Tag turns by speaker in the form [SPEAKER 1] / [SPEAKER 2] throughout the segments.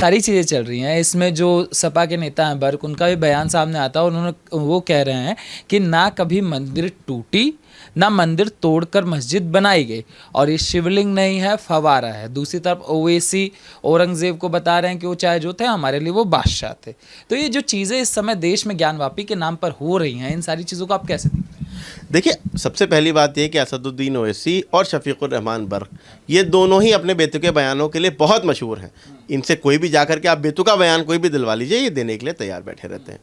[SPEAKER 1] सारी चीज़ें चल रही हैं। इसमें जो सपा के नेता हैं बर्क, उनका भी बयान सामने आता है और उन्होंने वो कह रहे हैं कि ना कभी मंदिर टूटी ना मंदिर तोड़कर मस्जिद बनाई गई और ये शिवलिंग नहीं है, फवारा है। दूसरी तरफ ओवैसी औरंगजेब को बता रहे हैं कि वो चाहे जो थे हमारे लिए वो बादशाह थे। तो ये जो चीज़ें इस समय देश में ज्ञानवापी के नाम पर हो रही हैं, इन सारी चीज़ों को आप कैसे देखते हैं?
[SPEAKER 2] देखिए, सबसे पहली बात यह कि असदुद्दीन ओवैसी और शफीकुर रहमान बर्क ये दोनों ही अपने बेतुके बयानों के लिए बहुत मशहूर हैं। इनसे कोई भी जाकर के आप बेतुका बयान कोई भी दिलवा लीजिए, ये देने के लिए तैयार बैठे रहते हैं।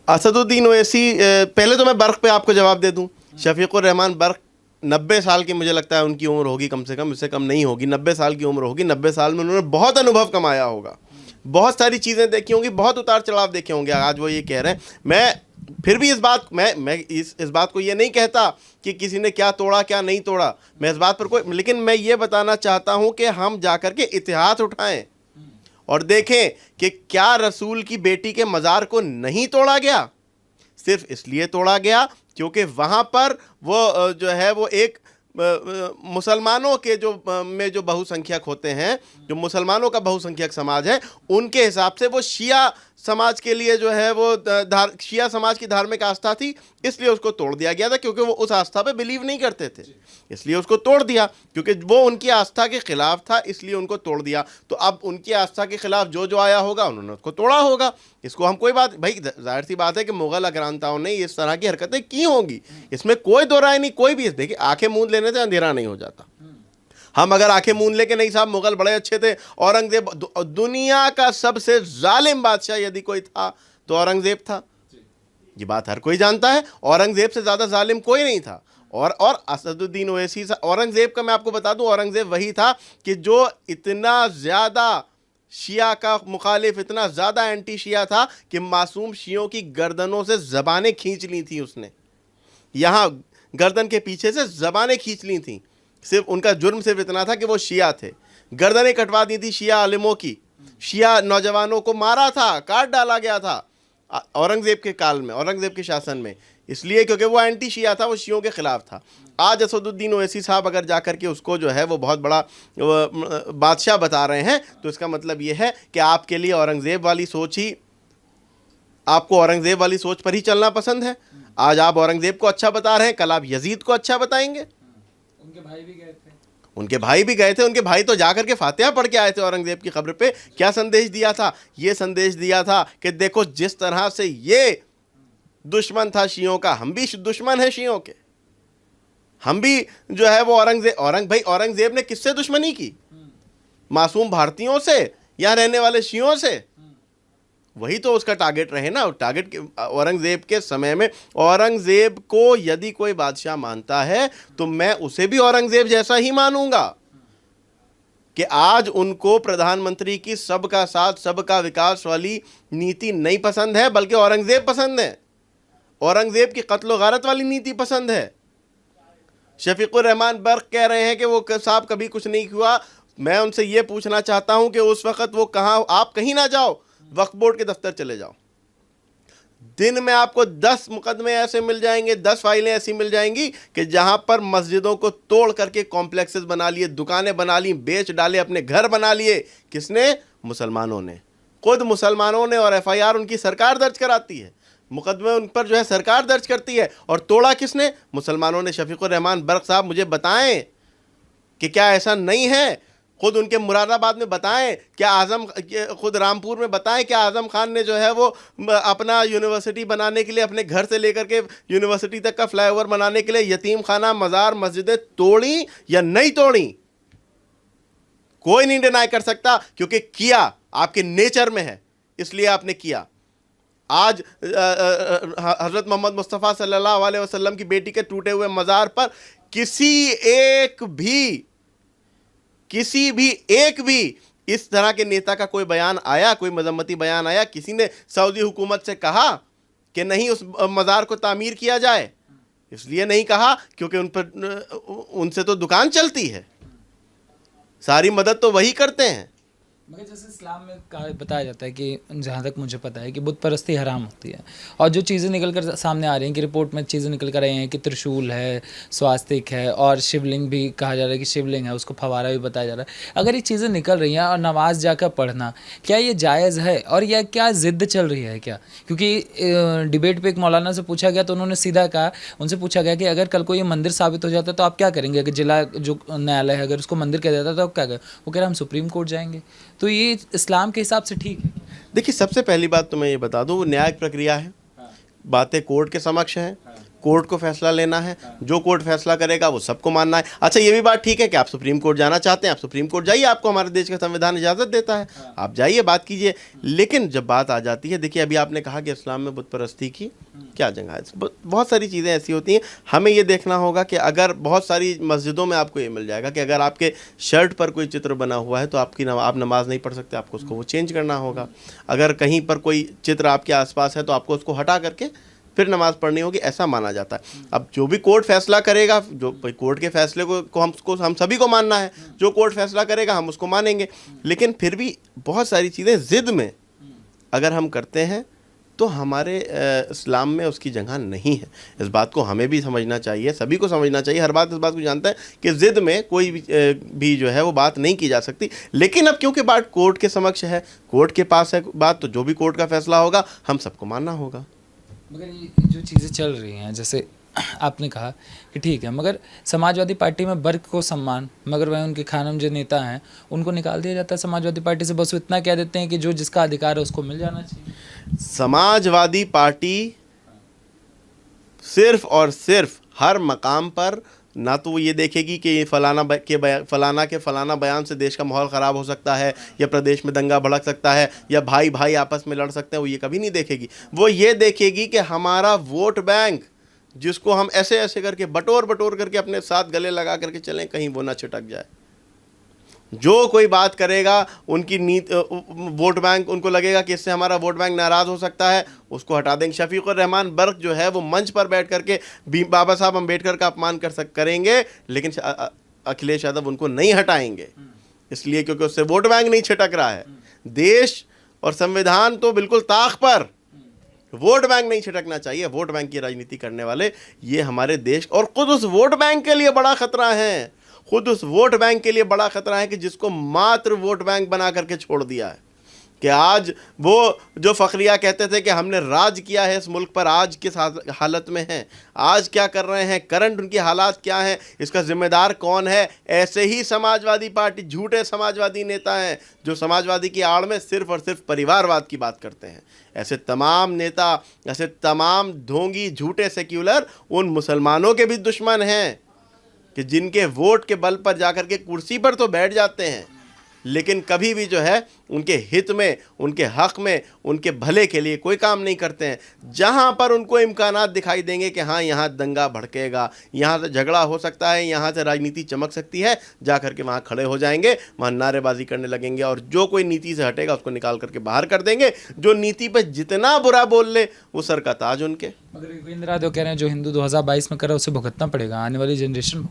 [SPEAKER 2] असदुद्दीन ओवैसी, पहले तो मैं बर्क पे आपको जवाब दे दूं। शफीकुर रहमान बर्क 90 साल की मुझे लगता है उनकी उम्र होगी, कम से कम, इससे कम नहीं होगी, 90 साल की उम्र होगी। 90 साल में उन्होंने बहुत अनुभव कमाया होगा, बहुत सारी चीज़ें देखी होंगी, बहुत उतार चढ़ाव देखे होंगे। आज वो ये कह रहे हैं, मैं फिर भी इस बात इस बात को ये नहीं कहता कि किसी ने क्या तोड़ा क्या नहीं तोड़ा, मैं इस बात पर कोई, लेकिन मैं ये बताना चाहता हूं कि हम जाकर के इतिहास उठाएं और देखें कि क्या रसूल की बेटी के मज़ार को नहीं तोड़ा गया। सिर्फ इसलिए तोड़ा गया क्योंकि वहाँ पर वो जो है वो एक मुसलमानों के में जो बहुसंख्यक होते हैं, जो मुसलमानों का बहुसंख्यक समाज है, उनके हिसाब से वो शिया समाज के लिए जो है वो शिया समाज की धार्मिक आस्था थी, इसलिए उसको तोड़ दिया गया था। क्योंकि वो उस आस्था पे बिलीव नहीं करते थे, इसलिए उसको तोड़ दिया। क्योंकि वो उनकी आस्था के खिलाफ था, इसलिए उनको तोड़ दिया। तो अब उनकी आस्था के खिलाफ जो आया होगा उन्होंने उसको तोड़ा होगा। इसको हम कोई बात, भाई जाहिर सी बात है कि मुगल आक्रांताओं ने इस तरह की हरकतें की होंगी, इसमें कोई दो राय नहीं। कोई भी, देखिए, आंखें मूंद लेने से अंधेरा नहीं हो जाता। हम अगर आंखें मूंद ले के नहीं साहब मुगल बड़े अच्छे थे, औरंगजेब दुनिया का सबसे जालिम बादशाह यदि कोई था तो औरंगजेब था, ये बात हर कोई जानता है। औरंगजेब से ज़्यादा जालिम कोई नहीं था। और असदुद्दीन ओवैसी, औरंगजेब का मैं आपको बता दूं, औरंगजेब वही था कि जो इतना ज़्यादा शिया का मुखालिफ, इतना ज़्यादा एंटी शिया था कि मासूम शियों की गर्दनों से ज़बानें खींच ली थी उसने, यहाँ गर्दन के पीछे से ज़बानें खींच ली थी। सिर्फ उनका जुर्म सिर्फ इतना था कि वो शिया थे, गर्दनें कटवा दी थी शिया आलिमों की, शिया नौजवानों को मारा था, काट डाला गया था औरंगजेब के काल में, औरंगजेब के शासन में, इसलिए क्योंकि वो एंटी शिया था, वो शियों के खिलाफ था। आज असदुद्दीन ओवैसी साहब अगर जाकर के उसको जो है वो बहुत बड़ा बादशाह बता रहे हैं, तो इसका मतलब ये है कि आपके लिए औरंगजेब वाली सोच ही, आपको औरंगजेब वाली सोच पर ही चलना पसंद है। आज आप औरंगजेब को अच्छा बता रहे हैं, कल आप यजीद को अच्छा बताएंगे।
[SPEAKER 1] उनके भाई भी गए थे,
[SPEAKER 2] उनके भाई तो जाकर के फातिहा पढ़ के आए थे औरंगजेब की कब्र पे। क्या संदेश दिया था? ये संदेश दिया था कि देखो, जिस तरह से ये दुश्मन था शियों का, हम भी दुश्मन है शियों के। हम भी जो है वो औरंगजेब ने किससे दुश्मनी की? मासूम भारतीयों से या रहने वाले शियों से? वही तो उसका टारगेट रहे ना। टारगेट औरंगजेब के समय में, औरंगजेब को यदि कोई बादशाह मानता है तो मैं उसे भी औरंगजेब जैसा ही मानूंगा कि आज उनको प्रधानमंत्री की सबका साथ सबका विकास वाली नीति नहीं पसंद है, बल्कि औरंगजेब पसंद है। औरंगजेब की कत्ल गारत वाली नीति पसंद है। शफीकुर रहमान बर्क कह रहे हैं कि वो साहब कभी कुछ नहीं हुआ। मैं उनसे ये पूछना चाहता हूं कि उस वक्त वो कहाँ, आप कहीं ना जाओ, वक्फ बोर्ड के दफ्तर चले जाओ, दिन में आपको 10 मुकदमे ऐसे मिल जाएंगे, 10 फाइलें ऐसी मिल जाएंगी कि जहां पर मस्जिदों को तोड़ करके कॉम्प्लेक्सेस बना लिए, दुकानें बना ली, बेच डाले, अपने घर बना लिए। किसने? मुसलमानों ने, खुद मुसलमानों ने। और FIR उनकी सरकार दर्ज कराती है, मुकदमे उन पर जो है सरकार दर्ज करती है। और तोड़ा किसने? मुसलमानों ने। शफीकुर रहमान बर्क साहब मुझे बताएं कि क्या ऐसा नहीं है? खुद उनके मुरादाबाद में बताएं, क्या खुद रामपुर में बताएं, क्या आज़म खान ने जो है वो अपना यूनिवर्सिटी बनाने के लिए, अपने घर से लेकर के यूनिवर्सिटी तक का फ्लाईओवर बनाने के लिए यतीम खाना, मज़ार, मस्जिदें तोड़ी या नहीं तोड़ी? कोई नहीं डिनाई कर सकता, क्योंकि किया आपके नेचर में है, इसलिए आपने किया। आज हज़रत मोहम्मद मुस्तफ़ा सल्लल्लाहु अलैहि वसल्लम की बेटी के टूटे हुए मज़ार पर किसी भी एक भी इस तरह के नेता का कोई बयान आया, कोई मजम्मती बयान आया? किसी ने सऊदी हुकूमत से कहा कि नहीं उस मज़ार को तामीर किया जाए? इसलिए नहीं कहा क्योंकि उनसे तो दुकान चलती है, सारी मदद तो वही करते हैं।
[SPEAKER 1] मगर जैसे इस्लाम में बताया जाता है कि जहाँ तक मुझे पता है कि बुत परस्ती हराम होती है, और जो चीज़ें निकल कर सामने आ रही हैं कि रिपोर्ट में चीज़ें निकल कर आई हैं कि त्रिशूल है, स्वास्तिक है, और शिवलिंग भी कहा जा रहा है कि शिवलिंग है, उसको फवारा भी बताया जा रहा है। अगर ये चीज़ें निकल रही हैं और नमाज जाकर पढ़ना, क्या ये जायज़ है और या क्या ज़िद्द चल रही है क्या? क्योंकि डिबेट पे एक मौलाना से पूछा गया तो उन्होंने सीधा कहा, उनसे पूछा गया कि अगर कल को ये मंदिर साबित हो जाता है तो आप क्या करेंगे? अगर जिला जो न्यायालय है अगर उसको मंदिर कह देता तो आप क्या करें? वो कह रहे हम सुप्रीम कोर्ट जाएंगे। तो ये इस्लाम के हिसाब से ठीक है?
[SPEAKER 2] देखिए, सबसे पहली बात तो मैं ये बता दूं, वो न्यायिक प्रक्रिया है, बातें कोर्ट के समक्ष हैं, कोर्ट को फैसला लेना है, जो कोर्ट फैसला करेगा वो सबको मानना है। अच्छा, ये भी बात ठीक है कि आप सुप्रीम कोर्ट जाना चाहते हैं, आप सुप्रीम कोर्ट जाइए, आपको हमारे देश का संविधान इजाज़त देता है, आप जाइए, बात कीजिए। लेकिन जब बात आ जाती है, देखिए अभी आपने कहा कि इस्लाम में बुत परस्ती की क्या जगह है, बहुत सारी चीज़ें ऐसी होती हैं, हमें ये देखना होगा कि अगर बहुत सारी मस्जिदों में आपको ये मिल जाएगा कि अगर आपके शर्ट पर कोई चित्र बना हुआ है तो आप नमाज नहीं पढ़ सकते, आपको उसको वो चेंज करना होगा। अगर कहीं पर कोई चित्र आपके आसपास है तो आपको उसको हटा करके फिर नमाज पढ़नी होगी, ऐसा माना जाता है। अब जो भी कोर्ट फैसला करेगा, जो कोर्ट के फैसले को हम सभी को मानना है, जो कोर्ट फैसला करेगा हम उसको मानेंगे। लेकिन फिर भी बहुत सारी चीज़ें ज़िद में अगर हम करते हैं तो हमारे इस्लाम में उसकी जगह नहीं है। इस बात को हमें भी समझना चाहिए, सभी को समझना चाहिए। हर बात इस बात को जानता है कि ज़िद में कोई भी जो है वो बात नहीं की जा सकती। लेकिन अब क्योंकि बात कोर्ट के समक्ष है, कोर्ट के पास है बात, तो जो भी कोर्ट का फैसला होगा हम सबको मानना होगा।
[SPEAKER 1] मगर ये जो चीज़ें चल रही हैं, जैसे आपने कहा कि ठीक है, मगर समाजवादी पार्टी में वर्ग को सम्मान, मगर वह उनके खानम जो नेता हैं उनको निकाल दिया जाता है समाजवादी पार्टी से। बस वो इतना कह देते हैं कि जो जिसका अधिकार है उसको मिल जाना चाहिए।
[SPEAKER 2] समाजवादी पार्टी सिर्फ और सिर्फ हर मकाम पर ना तो वो ये देखेगी कि फलाना के फलाना बयान से देश का माहौल ख़राब हो सकता है, या प्रदेश में दंगा भड़क सकता है, या भाई भाई आपस में लड़ सकते हैं, वो ये कभी नहीं देखेगी। वो ये देखेगी कि हमारा वोट बैंक, जिसको हम ऐसे ऐसे करके बटोर करके अपने साथ गले लगा करके चलें, कहीं वो ना छिटक जाए। जो कोई बात करेगा उनकी वोट बैंक, उनको लगेगा कि इससे हमारा वोट बैंक नाराज़ हो सकता है, उसको हटा देंगे। शफीकुर रहमान बर्क जो है वो मंच पर बैठ करके बाबा साहब अम्बेडकर का अपमान करेंगे, लेकिन अखिलेश यादव उनको नहीं हटाएंगे, इसलिए क्योंकि उससे वोट बैंक नहीं छिटक रहा है। देश और संविधान तो बिल्कुल ताक पर, वोट बैंक नहीं छिटकना चाहिए। वोट बैंक की राजनीति करने वाले ये हमारे देश और खुद उस वोट बैंक के लिए बड़ा खतरा है, खुद उस वोट बैंक के लिए बड़ा खतरा है कि जिसको मात्र वोट बैंक बना करके छोड़ दिया है। कि आज वो जो फ़खरिया कहते थे कि हमने राज किया है इस मुल्क पर, आज किस हालत में हैं, आज क्या कर रहे हैं, करंट उनकी हालात क्या हैं, इसका ज़िम्मेदार कौन है। ऐसे ही समाजवादी पार्टी, झूठे समाजवादी नेता हैं जो समाजवादी की आड़ में सिर्फ़ और सिर्फ परिवारवाद की बात करते हैं। ऐसे तमाम नेता, ऐसे तमाम ढोंगी झूठे सेक्युलर उन मुसलमानों के भी दुश्मन हैं कि जिनके वोट के बल पर जाकर के कुर्सी पर तो बैठ जाते हैं, लेकिन कभी भी जो है उनके हित में, उनके हक़ में, उनके भले के लिए कोई काम नहीं करते हैं। जहाँ पर उनको इम्कानात दिखाई देंगे कि हाँ यहाँ दंगा भड़केगा, यहाँ से झगड़ा हो सकता है, यहाँ से राजनीति चमक सकती है, जा कर के वहाँ खड़े हो जाएंगे, वहाँ नारेबाजी करने लगेंगे, और जो कोई नीति से हटेगा उसको निकाल करके बाहर कर देंगे। जो नीति पर जितना बुरा बोल ले वो सर का ताज उनके।
[SPEAKER 1] मगर योगेंद्र यादव कह रहे हैं जो हिंदू 2022 में कर रहा है उसे भुगतना पड़ेगा, आने वाली जनरेशन।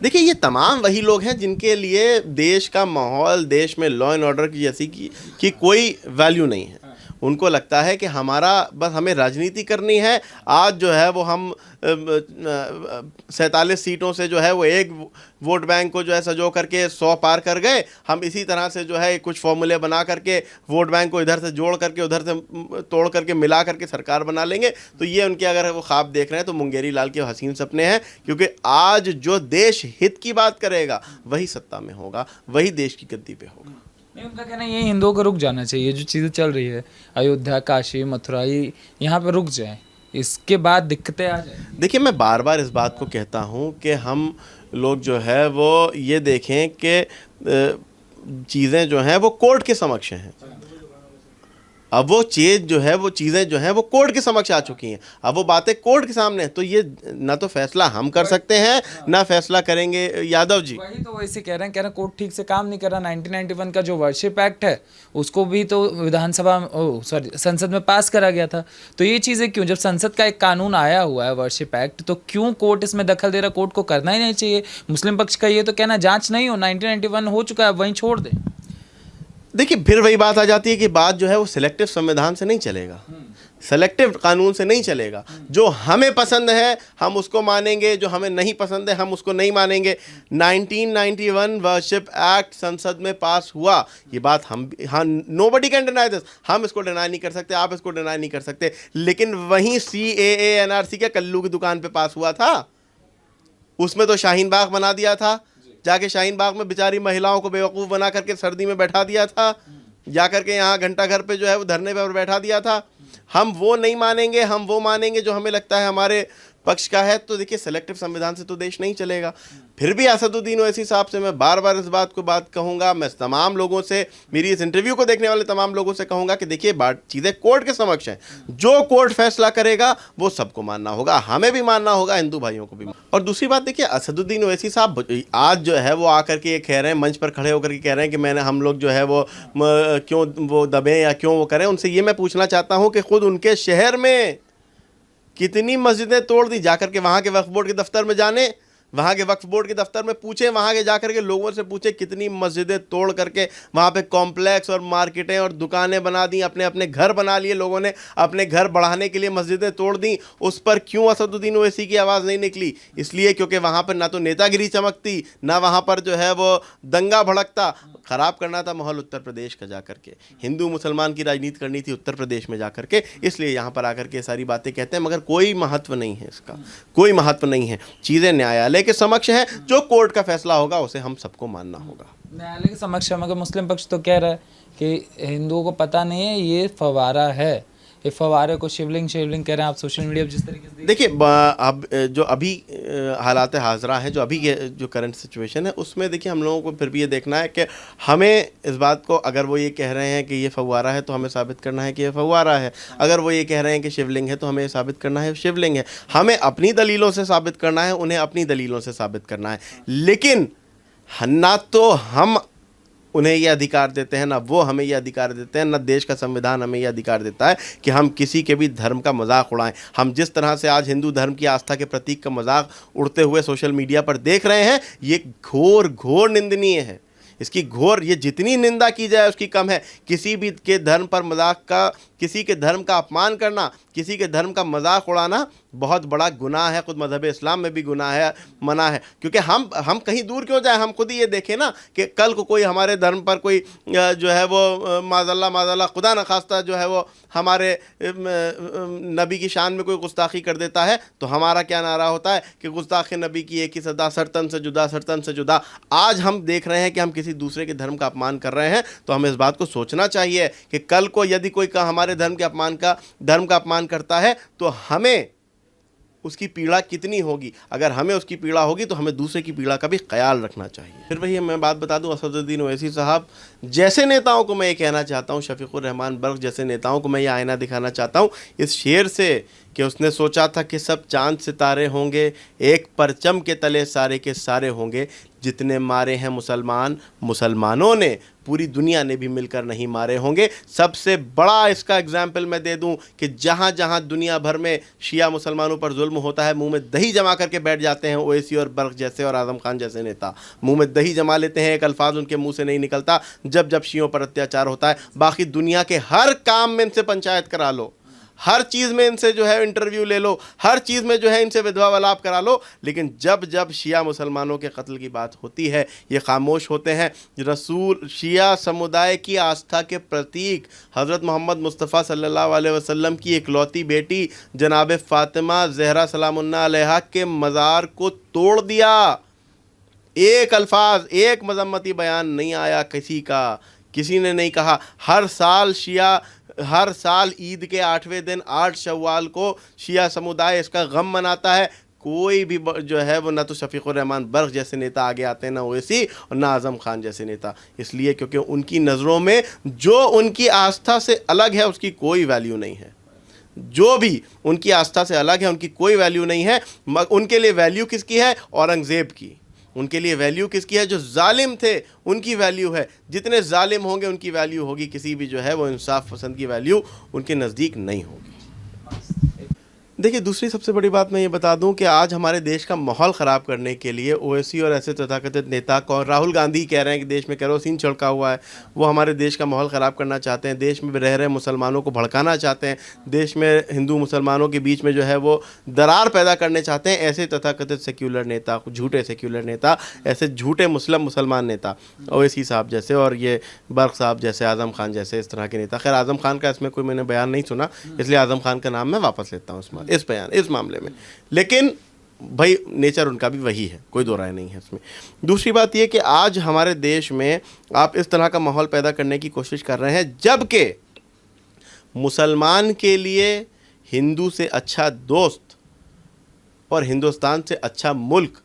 [SPEAKER 2] देखिए, ये तमाम वही लोग हैं जिनके लिए देश का माहौल, देश में लॉ एंड ऑर्डर की जैसी की कोई वैल्यू नहीं है। उनको लगता है कि हमारा बस हमें राजनीति करनी है। आज जो है वो हम 47 सीटों से जो है वो एक वोट बैंक को जो है सजो करके 100 पार कर गए। हम इसी तरह से जो है कुछ फॉर्मूले बना करके वोट बैंक को इधर से जोड़ करके उधर से तोड़ करके मिला करके सरकार बना लेंगे। तो ये उनके अगर वो ख्वाब देख रहे हैं तो मुंगेरी लाल के हसीन सपने हैं, क्योंकि आज जो देश हित की बात करेगा वही सत्ता में होगा, वही देश की गद्दी पे होगा।
[SPEAKER 1] नहीं, उनका कहना ये हिंदुओं को रुक जाना चाहिए। जो चीज़ें चल रही है अयोध्या, काशी, मथुरा, यहाँ पर रुक जाए, इसके बाद दिक्कतें आ जाए।
[SPEAKER 2] देखिए, मैं बार बार इस बात को कहता हूँ कि हम लोग जो है वो ये देखें कि चीज़ें जो हैं वो कोर्ट के समक्ष हैं। अब वो चीज़ जो है वो चीज़ें जो हैं वो कोर्ट के समक्ष आ चुकी हैं, अब वो बातें कोर्ट के सामने हैं। तो ये ना तो फैसला हम कर सकते हैं, ना फैसला करेंगे यादव जी।
[SPEAKER 1] वही तो वैसे कह रहे हैं कोर्ट ठीक से काम नहीं कर रहा। 1991 का जो वर्शिप एक्ट है उसको भी तो विधानसभा संसद में पास करा गया था। तो ये चीज़ें क्यों, जब संसद का एक कानून आया हुआ है वर्शिप एक्ट, तो क्यों कोर्ट इसमें दखल दे रहा? कोर्ट को करना ही नहीं चाहिए। मुस्लिम पक्ष का ये तो कहना जांच नहीं हो, 1991 हो चुका है, वहीं छोड़ दें।
[SPEAKER 2] देखिए फिर वही बात आ जाती है कि बात जो है वो सिलेक्टिव संविधान से नहीं चलेगा, सेलेक्टिव कानून से नहीं चलेगा। जो हमें पसंद है हम उसको मानेंगे, जो हमें नहीं पसंद है हम उसको नहीं मानेंगे। 1991 वर्शिप एक्ट संसद में पास हुआ, ये बात हम, हाँ, नोबडी कैन डिनाई दिस, हम इसको डिनाई नहीं कर सकते, आप इसको डिनाई नहीं कर सकते। लेकिन वहीं CAA NRC क्या कल्लू की दुकान पे पास हुआ था? उसमें तो शाहीन बाग बना दिया था, जाके शाहीन बाग में बेचारी महिलाओं को बेवकूफ़ बना करके सर्दी में बैठा दिया था, जा करके यहाँ घंटा घर पे जो है वो धरने पर बैठा दिया था। हम वो नहीं मानेंगे, हम वो मानेंगे जो हमें लगता है हमारे पक्ष का है। तो देखिए सेलेक्टिव संविधान से तो देश नहीं चलेगा। फिर भी असदुद्दीन ओवैसी साहब से मैं बार बार इस बात कहूँगा, मैं तमाम लोगों से, मेरी इस इंटरव्यू को देखने वाले तमाम लोगों से कहूँगा कि देखिए बात चीज़ें कोर्ट के समक्ष हैं, जो कोर्ट फैसला करेगा वो सबको मानना होगा, हमें भी मानना होगा, हिंदू भाइयों को भी। और दूसरी बात देखिए, असदुद्दीन ओवैसी साहब आज जो है वो आकर के ये कह रहे हैं, मंच पर खड़े होकर के कह रहे हैं कि हम लोग जो है वो क्यों वो दबें या क्यों वो करें। उनसे ये मैं पूछना चाहता हूँ कि खुद उनके शहर में कितनी मस्जिदें तोड़ दी, जाकर के वहाँ के वक्फ बोर्ड के दफ्तर में जाने, वहाँ के वक्फ बोर्ड के दफ्तर में पूछें, वहाँ के जाकर के लोगों से पूछें कितनी मस्जिदें तोड़ करके वहाँ पे कॉम्प्लेक्स और मार्केटें और दुकानें बना दी, अपने अपने घर बना लिए लोगों ने, अपने घर बढ़ाने के लिए मस्जिदें तोड़ दी। उस पर क्यों असदुद्दीन ओवैसी की आवाज़ नहीं निकली? इसलिए क्योंकि वहाँ पर ना तो नेतागिरी चमकती, ना वहाँ पर जो है वो दंगा भड़कता। ख़राब करना था माहौल उत्तर प्रदेश का, जाकर के हिंदू मुसलमान की राजनीति करनी थी उत्तर प्रदेश में जाकर के, इसलिए यहाँ पर आकर के सारी बातें कहते हैं। मगर कोई महत्व नहीं है इसका, कोई महत्व नहीं है। चीज़ें न्यायालय के समक्ष है, जो कोर्ट का फैसला होगा उसे हम सबको मानना होगा।
[SPEAKER 1] न्यायालय के समक्ष है, मगर मुस्लिम पक्ष तो कह रहा है कि हिंदुओं को पता नहीं है ये फवारा है, ये फवारे को शिवलिंग कह रहे हैं आप सोशल मीडिया पर जिस तरीके से।
[SPEAKER 2] देखिए अब जो अभी हालात हाजरा हैं, जो अभी के जो करंट सिचुएशन है, उसमें देखिए हम लोगों को फिर भी ये देखना है कि हमें इस बात को, अगर वो ये कह रहे हैं कि ये फव्वारा है तो हमें साबित करना है कि ये फव्वारा है। अगर वो ये कह रहे हैं कि शिवलिंग है तो हमें साबित करना है शिवलिंग है। हमें अपनी दलीलों से साबित करना है, उन्हें अपनी दलीलों से साबित करना है। लेकिन ना तो हम उन्हें ये अधिकार देते हैं, ना वो हमें ये अधिकार देते हैं, ना देश का संविधान हमें ये अधिकार देता है कि हम किसी के भी धर्म का मजाक उड़ाएं। हम जिस तरह से आज हिंदू धर्म की आस्था के प्रतीक का मजाक उड़ते हुए सोशल मीडिया पर देख रहे हैं, ये घोर निंदनीय है। इसकी घोर, ये जितनी निंदा की जाए उसकी कम है। किसी भी के धर्म पर मजाक का, किसी के धर्म का अपमान करना, किसी के धर्म का मजाक उड़ाना बहुत बड़ा गुनाह है। खुद मज़हब इस्लाम में भी गुनाह है, मना है। क्योंकि हम कहीं दूर क्यों जाए, हम खुद ही ये देखें ना कि कल को कोई हमारे धर्म पर कोई जो है वो माज़अल्लाह खुदा न खास्ता जो है वो हमारे नबी की शान में कोई गुस्ताखी कर देता है, तो हमारा क्या नारा होता है कि गुस्ताख नबी की एक ही सदा, सरतन से जुदा, सरतन से जुदा। आज हम देख रहे हैं कि हम किसी दूसरे के धर्म का अपमान कर रहे हैं, तो हमें इस बात को सोचना चाहिए कि कल को यदि कोई हमारे धर्म का अपमान करता है तो हमें उसकी पीड़ा कितनी होगी। अगर हमें उसकी पीड़ा होगी तो हमें दूसरे की पीड़ा का भी ख्याल रखना चाहिए। फिर वही मैं बात बता दूं, असदुद्दीन ओवैसी साहब जैसे नेताओं को मैं ये कहना चाहता हूँ, शफीकुर रहमान बर्क जैसे नेताओं को मैं ये आईना दिखाना चाहता हूँ इस शेर से कि उसने सोचा था कि सब चांद सितारे होंगे, एक परचम के तले सारे के सारे होंगे। जितने मारे हैं मुसलमानों ने, पूरी दुनिया ने भी मिलकर नहीं मारे होंगे। सबसे बड़ा इसका एग्जाम्पल मैं दे दूं कि जहां जहां दुनिया भर में शिया मुसलमानों पर जुल्म होता है, मुंह में दही जमा करके बैठ जाते हैं ओवैसी और बर्क जैसे और आज़म खान जैसे नेता। मुंह में दही जमा लेते हैं, एक अल्फाज उनके मुंह से नहीं निकलता जब शियों पर अत्याचार होता है। बाकी दुनिया के हर काम में इनसे पंचायत करा लो, हर चीज़ में इनसे जो है इंटरव्यू ले लो, हर चीज़ में जो है इनसे विधवा वलाप करा लो, लेकिन जब शिया मुसलमानों के कत्ल की बात होती है ये खामोश होते हैं। रसूल शिया समुदाय की आस्था के प्रतीक हज़रत मोहम्मद मुस्तफ़ा सल्लल्लाहु अलैहि वसल्लम की इकलौती बेटी जनाब फ़ातिमा ज़हरा सलामुन्नाह अलैहा के मज़ार को तोड़ दिया। एक अल्फाज, एक मजम्मती बयान नहीं आया किसी का, किसी ने नहीं कहा। हर साल ईद के 8वें दिन 8 शव्वाल को शिया समुदाय इसका गम मनाता है। कोई भी जो है वो ना तो शफीकुर रहमान बर्क जैसे नेता आगे आते हैं, ना ओवैसी और ना आज़म खान जैसे नेता। इसलिए क्योंकि उनकी नज़रों में जो उनकी आस्था से अलग है उसकी कोई वैल्यू नहीं है। जो भी उनकी आस्था से अलग है उनकी कोई वैल्यू नहीं है। उनके लिए वैल्यू किसकी है? औरंगज़ेब की। उनके लिए वैल्यू किसकी है? जो जालिम थे उनकी वैल्यू है। जितने जालिम होंगे उनकी वैल्यू होगी, किसी भी जो है वो इंसाफ पसंद की वैल्यू उनके नज़दीक नहीं होगी। देखिए, दूसरी सबसे बड़ी बात मैं ये बता दूं कि आज हमारे देश का माहौल ख़राब करने के लिए ओवैसी और ऐसे तथाकथित नेता कौन, राहुल गांधी कह रहे हैं कि देश में केरोसिन छिड़का हुआ है, वो हमारे देश का माहौल ख़राब करना चाहते हैं, देश में रह रहे मुसलमानों को भड़काना चाहते हैं, देश में हिंदू मुसलमानों के बीच में जो है वो दरार पैदा करने चाहते हैं। ऐसे तथाकथित सेक्युलर नेता, झूठे सेक्युलर नेता, ऐसे झूठे मुसलमान नेता ओवैसी साहब जैसे और ये बर्क साहब जैसे, आज़म खान जैसे, इस तरह के नेता। खैर, आज़म खान का इसमें कोई मैंने बयान नहीं सुना, इसलिए आज़म खान का नाम मैं वापस लेता हूँ इस मामले में। लेकिन भाई नेचर उनका भी वही है, कोई दो राय नहीं है इसमें। दूसरी बात यह कि आज हमारे देश में आप इस तरह का माहौल पैदा करने की कोशिश कर रहे हैं, जबकि मुसलमान के लिए हिंदू से अच्छा दोस्त और हिंदुस्तान से अच्छा मुल्क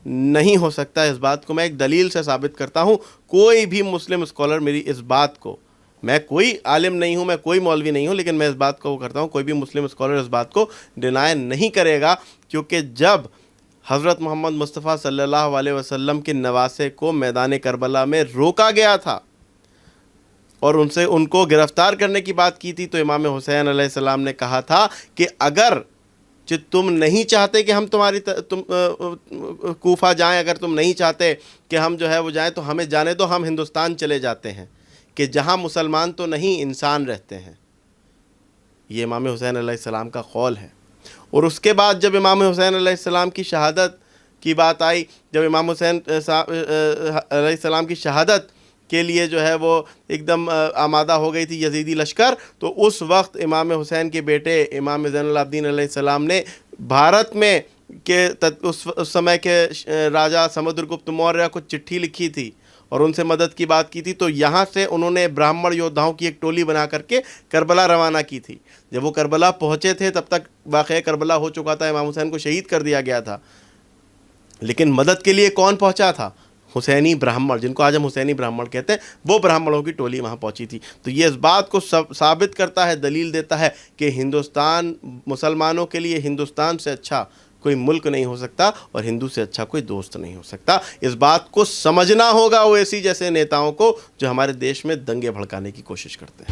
[SPEAKER 2] नहीं हो सकता। इस बात को मैं एक दलील से साबित करता हूँ। कोई भी मुस्लिम स्कॉलर मेरी इस बात को, मैं कोई आलिम नहीं हूँ, मैं कोई मौलवी नहीं हूँ, लेकिन मैं इस बात को करता हूँ, कोई भी मुस्लिम स्कॉलर इस बात को डिनाय नहीं करेगा, क्योंकि जब हज़रत मोहम्मद मुस्तफ़ा सल्लल्लाहु अलैहि वसल्लम के नवासे को मैदान करबला में रोका गया था और उनको गिरफ़्तार करने की बात की थी, तो इमाम हुसैन अलैहिस्सलाम ने कहा था कि अगर तुम नहीं चाहते कि हम तुम कूफा जाएं, अगर तुम नहीं चाहते कि हम जो है वो जाएं, तो हमें जाने दो, हम हिंदुस्तान चले जाते हैं, कि जहाँ मुसलमान तो नहीं इंसान रहते हैं। ये इमाम हुसैन अलैहिस्सलाम का कौल है। और उसके बाद जब इमाम हुसैन अलैहिस्सलाम की शहादत की बात आई, जब इमाम हुसैन अलैहिस्सलाम की शहादत के लिए जो है वो एकदम आमादा हो गई थी यजीदी लश्कर, तो उस वक्त इमाम हुसैन के बेटे इमाम ज़ैनुल आबिदीन अलैहिस्सलाम ने भारत में उस समय के राजा समुद्रगुप्त मौर्य को चिट्ठी लिखी थी और उनसे मदद की बात की थी। तो यहाँ से उन्होंने ब्राह्मण योद्धाओं की एक टोली बना करके करबला रवाना की थी। जब वो करबला पहुँचे थे तब तक वाक़या करबला हो चुका था, इमाम हुसैन को शहीद कर दिया गया था, लेकिन मदद के लिए कौन पहुँचा था? हुसैनी ब्राह्मण, जिनको आज हम हुसैनी ब्राह्मण कहते हैं, वो ब्राह्मणों की टोली वहाँ पहुँची थी। तो ये इस बात को साबित करता है, दलील देता है कि हिंदुस्तान, मुसलमानों के लिए हिंदुस्तान से अच्छा कोई मुल्क नहीं हो सकता और हिंदू से अच्छा कोई दोस्त नहीं हो सकता। इस बात को समझना होगा ओवैसी जैसे नेताओं को, जो हमारे देश में दंगे भड़काने की कोशिश करते हैं।